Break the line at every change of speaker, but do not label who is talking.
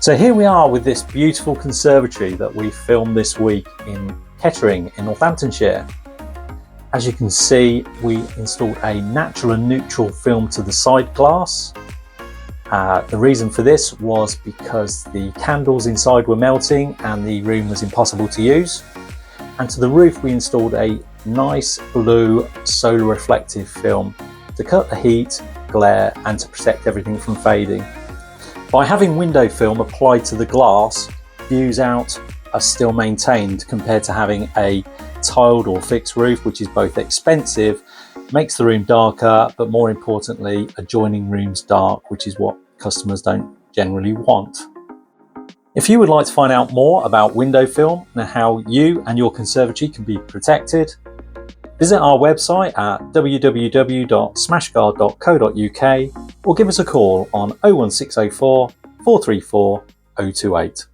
So here we are with this beautiful conservatory that we filmed this week in Kettering in Northamptonshire. As you can see, we installed a natural and neutral film to the side glass. The reason for this was because the candles inside were melting and the room was impossible to use. And to the roof we installed a nice blue solar reflective film to cut the heat, glare and to protect everything from fading. By having window film applied to the glass, views out are still maintained compared to having a tiled or fixed roof, which is both expensive, makes the room darker, but more importantly, adjoining rooms dark, which is what customers don't generally want. If you would like to find out more about window film and how you and your conservatory can be protected, visit our website at www.smashgard.co.uk or give us a call on 01604 434 028.